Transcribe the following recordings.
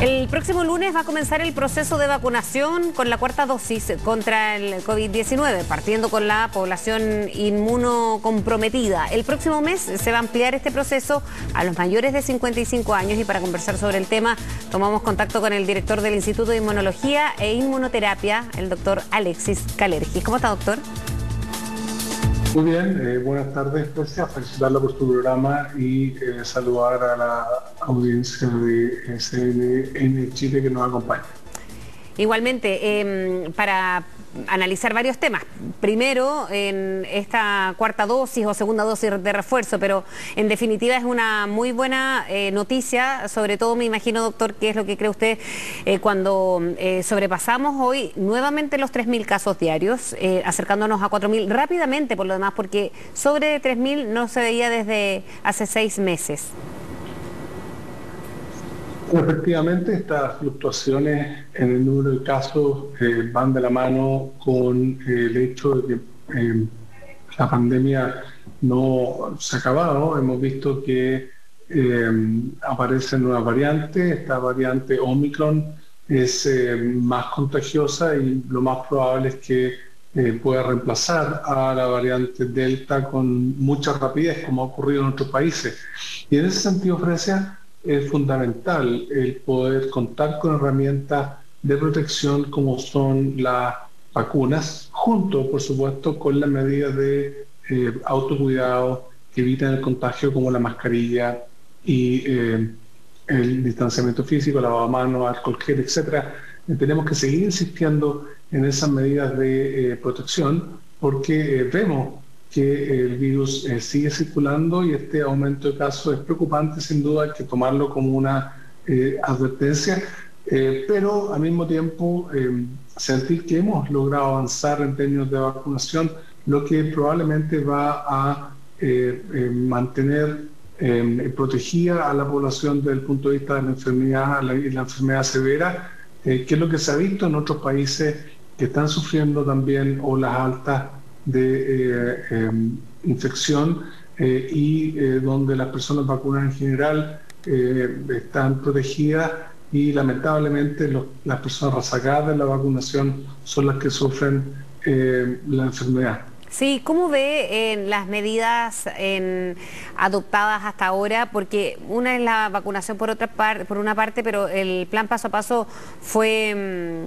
El próximo lunes va a comenzar el proceso de vacunación con la cuarta dosis contra el COVID-19, partiendo con la población inmunocomprometida. El próximo mes se va a ampliar este proceso a los mayores de 55 años y para conversar sobre el tema tomamos contacto con el director del Instituto de Inmunología e Inmunoterapia, el doctor Alexis Kalergis. ¿Cómo está, doctor? Muy bien, buenas tardes, Grecia. Felicitarla por tu programa y saludar a la audiencia de SNN Chile que nos acompaña. Igualmente, para analizar varios temas. Primero, en esta cuarta dosis o segunda dosis de refuerzo, pero en definitiva es una muy buena noticia, sobre todo me imagino, doctor, ¿qué es lo que cree usted cuando sobrepasamos hoy nuevamente los 3.000 casos diarios, acercándonos a 4.000 rápidamente por lo demás, porque sobre 3.000 no se veía desde hace 6 meses? Efectivamente, estas fluctuaciones en el número de casos van de la mano con el hecho de que la pandemia no se ha acabado. Hemos visto que aparecen nuevas variantes. Esta variante Omicron es más contagiosa y lo más probable es que pueda reemplazar a la variante Delta con mucha rapidez, como ha ocurrido en otros países. Y en ese sentido, Frecia, es fundamental el poder contar con herramientas de protección como son las vacunas, junto, por supuesto, con las medidas de autocuidado que evitan el contagio, como la mascarilla y el distanciamiento físico, lavado de manos, alcohol gel, etc. Tenemos que seguir insistiendo en esas medidas de protección porque vemos que el virus sigue circulando y este aumento de casos es preocupante, sin duda hay que tomarlo como una advertencia, pero al mismo tiempo sentir que hemos logrado avanzar en términos de vacunación, lo que probablemente va a mantener protegida a la población desde el punto de vista de la enfermedad y la enfermedad severa, que es lo que se ha visto en otros países que están sufriendo también olas altas de infección y donde las personas vacunadas en general están protegidas y lamentablemente las personas rezagadas de la vacunación son las que sufren la enfermedad. Sí, ¿cómo ve las medidas adoptadas hasta ahora? Porque una es la vacunación por una parte, pero el plan paso a paso fue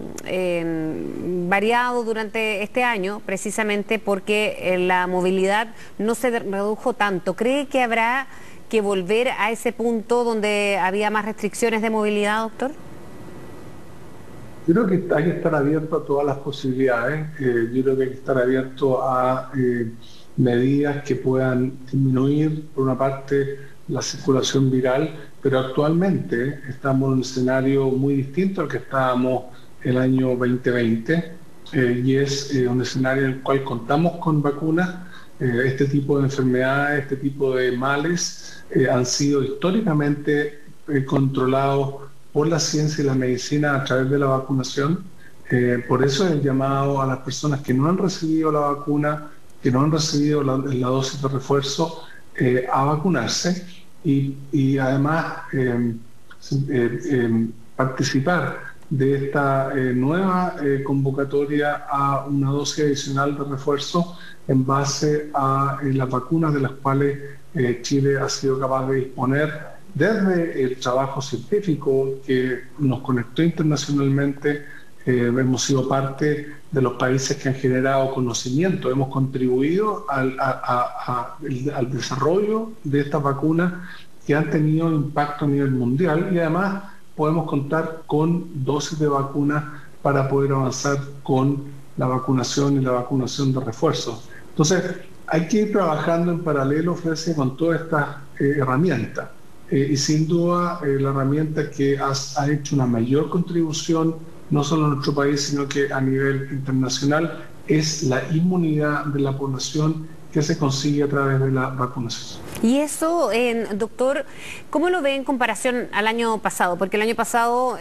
variado durante este año, precisamente porque la movilidad no se redujo tanto. ¿Cree que habrá que volver a ese punto donde había más restricciones de movilidad, doctor? Yo creo que hay que estar abierto a todas las posibilidades. Yo creo que hay que estar abierto a medidas que puedan disminuir, por una parte, la circulación viral, pero actualmente estamos en un escenario muy distinto al que estábamos el año 2020 y es un escenario en el cual contamos con vacunas. Este tipo de enfermedades, este tipo de males han sido históricamente controlados por la ciencia y la medicina a través de la vacunación. Por eso el llamado a las personas que no han recibido la vacuna, que no han recibido la dosis de refuerzo, a vacunarse y además participar de esta nueva convocatoria a una dosis adicional de refuerzo en base a las vacunas de las cuales Chile ha sido capaz de disponer desde el trabajo científico que nos conectó internacionalmente. Hemos sido parte de los países que han generado conocimiento, hemos contribuido al desarrollo de estas vacunas que han tenido impacto a nivel mundial y además podemos contar con dosis de vacunas para poder avanzar con la vacunación y la vacunación de refuerzos. Entonces, hay que ir trabajando en paralelo, Frecia, con todas estas herramientas. Y sin duda la herramienta que ha hecho una mayor contribución, no solo en nuestro país, sino que a nivel internacional, es la inmunidad de la población que se consigue a través de la vacunación. Y eso, doctor, ¿cómo lo ve en comparación al año pasado? Porque el año pasado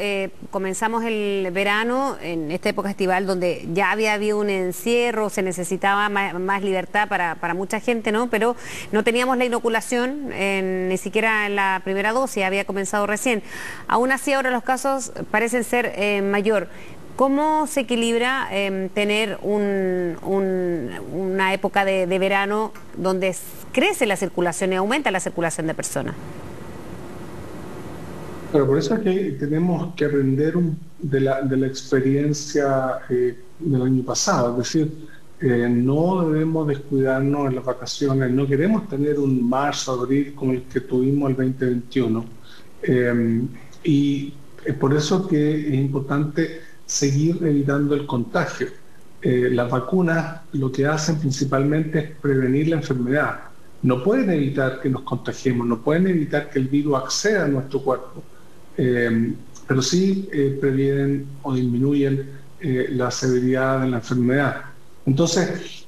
comenzamos el verano en esta época estival donde ya había habido un encierro, se necesitaba más libertad para mucha gente, ¿no? Pero no teníamos la inoculación, ni siquiera en la primera dosis, había comenzado recién. Aún así, ahora los casos parecen ser mayor. ¿Cómo se equilibra tener una época de verano donde crece la circulación y aumenta la circulación de personas? Pero por eso es que tenemos que aprender de la experiencia del año pasado. Es decir, no debemos descuidarnos en las vacaciones, no queremos tener un marzo, abril como el que tuvimos el 2021. Y es por eso que es importante seguir evitando el contagio. Las vacunas lo que hacen principalmente es prevenir la enfermedad. No pueden evitar que nos contagiemos, no pueden evitar que el virus acceda a nuestro cuerpo, pero sí previenen o disminuyen la severidad de la enfermedad. Entonces,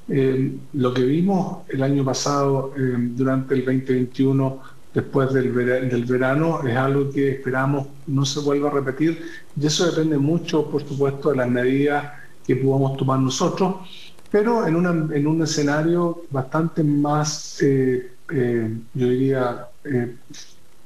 lo que vimos el año pasado durante el 2021 después del verano es algo que esperamos no se vuelva a repetir, y eso depende mucho, por supuesto, de las medidas que podamos tomar nosotros, pero en un escenario bastante más, yo diría,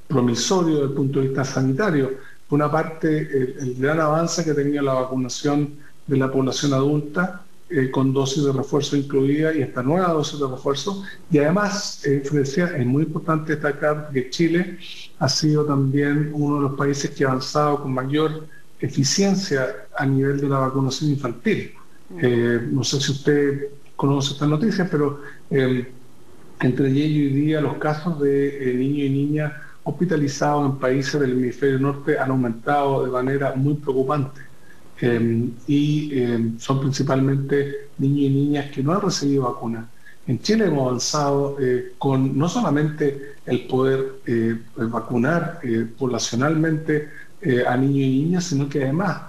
promisorio desde el punto de vista sanitario. Por una parte, el gran avance que tenía la vacunación de la población adulta, con dosis de refuerzo incluida y esta nueva dosis de refuerzo. Y además, Florencia, es muy importante destacar que Chile ha sido también uno de los países que ha avanzado con mayor eficiencia a nivel de la vacunación infantil. No sé si usted conoce estas noticias, pero entre ayer y hoy día los casos de niños y niñas hospitalizados en países del hemisferio norte han aumentado de manera muy preocupante. Son principalmente niños y niñas que no han recibido vacunas. En Chile hemos avanzado con no solamente el poder vacunar poblacionalmente a niños y niñas, sino que además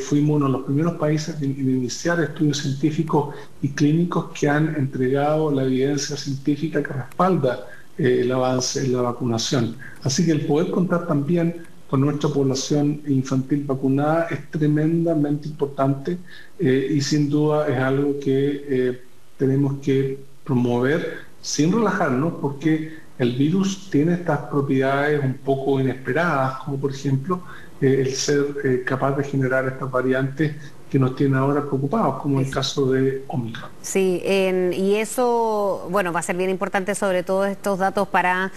fuimos uno de los primeros países en iniciar estudios científicos y clínicos que han entregado la evidencia científica que respalda el avance en la vacunación. Así que el poder contar también con nuestra población infantil vacunada es tremendamente importante y sin duda es algo que tenemos que promover sin relajarnos, porque el virus tiene estas propiedades un poco inesperadas, como por ejemplo el ser capaz de generar estas variantes que nos tienen ahora preocupados, como el caso de Omicron. Sí, y eso, bueno, va a ser bien importante sobre todo estos datos para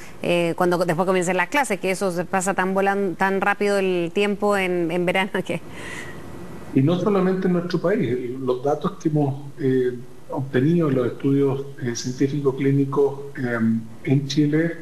cuando después comiencen las clases, que eso se pasa tan rápido el tiempo en verano que... Y no solamente en nuestro país, los datos que hemos obtenido en los estudios científicos clínicos en Chile,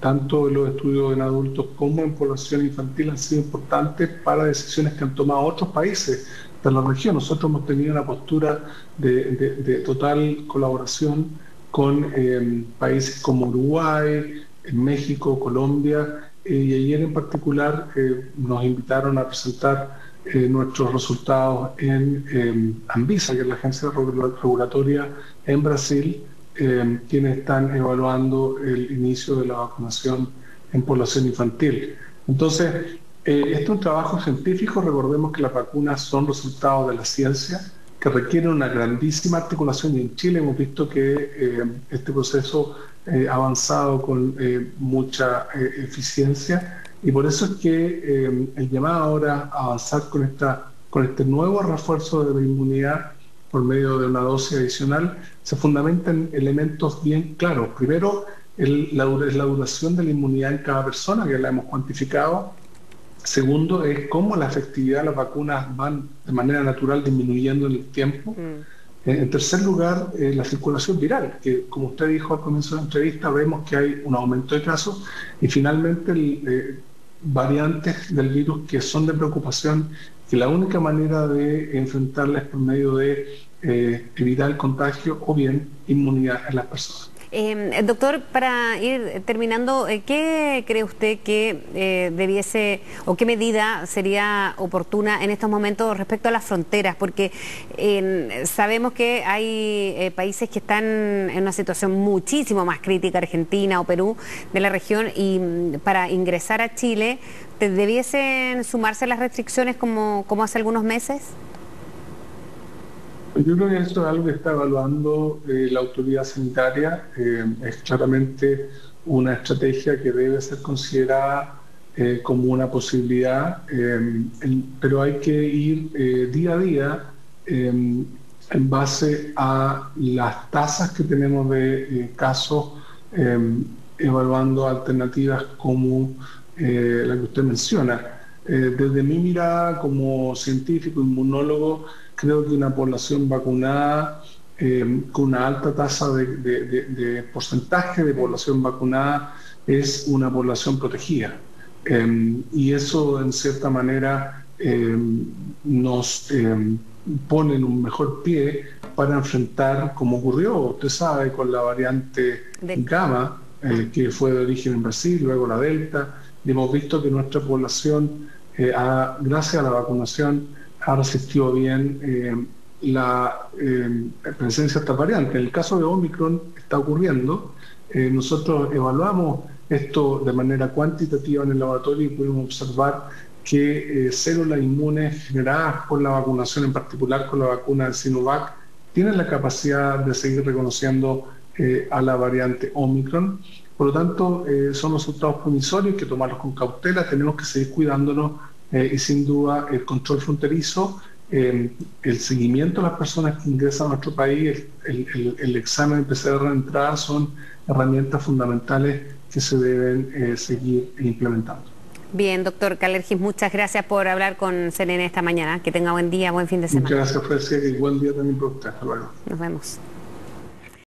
tanto en los estudios en adultos como en población infantil, han sido importantes para decisiones que han tomado otros países de la región. Nosotros hemos tenido una postura de total colaboración con países como Uruguay, México, Colombia, y ayer en particular nos invitaron a presentar nuestros resultados en Anvisa, que es la agencia regulatoria en Brasil, quienes están evaluando el inicio de la vacunación en población infantil. Entonces, este es un trabajo científico. Recordemos que las vacunas son resultados de la ciencia, que requieren una grandísima articulación, y en Chile hemos visto que este proceso ha avanzado con mucha eficiencia, y por eso es que el llamado ahora a avanzar con este nuevo refuerzo de la inmunidad por medio de una dosis adicional se fundamenta en elementos bien claros. Primero, la duración de la inmunidad en cada persona, que la hemos cuantificado. Segundo, es cómo la efectividad de las vacunas van de manera natural disminuyendo en el tiempo. En tercer lugar, la circulación viral, que como usted dijo al comienzo de la entrevista, vemos que hay un aumento de casos. Y finalmente, variantes del virus que son de preocupación, que la única manera de enfrentarlas es por medio de evitar el contagio o bien inmunidad en las personas. Doctor, para ir terminando, ¿qué cree usted que debiese o qué medida sería oportuna en estos momentos respecto a las fronteras? Porque sabemos que hay países que están en una situación muchísimo más crítica, Argentina o Perú, de la región, y para ingresar a Chile, ¿debiesen sumarse las restricciones como hace algunos meses? Yo creo que esto es algo que está evaluando la autoridad sanitaria. Es claramente una estrategia que debe ser considerada como una posibilidad, pero hay que ir día a día en base a las tasas que tenemos de casos, evaluando alternativas como la que usted menciona. Desde mi mirada como científico, inmunólogo, creo que una población vacunada con una alta tasa de porcentaje de población vacunada es una población protegida. Y eso, en cierta manera, nos pone en un mejor pie para enfrentar, como ocurrió, usted sabe, con la variante Gamma, que fue de origen en Brasil, luego la Delta, y hemos visto que nuestra población, gracias a la vacunación, ha resistido bien la presencia de esta variante. En el caso de Omicron está ocurriendo. Nosotros evaluamos esto de manera cuantitativa en el laboratorio y pudimos observar que células inmunes generadas por la vacunación, en particular con la vacuna de Sinovac, tienen la capacidad de seguir reconociendo a la variante Omicron. Por lo tanto, son resultados promisorios, hay que tomarlos con cautela, tenemos que seguir cuidándonos y sin duda el control fronterizo, el seguimiento a las personas que ingresan a nuestro país, el examen PCR de entrada son herramientas fundamentales que se deben seguir implementando. Bien, doctor Kalergis, muchas gracias por hablar con CNN esta mañana. Que tenga buen día, buen fin de semana. Muchas gracias, Frecia, y buen día también para usted. Hasta luego. Nos vemos.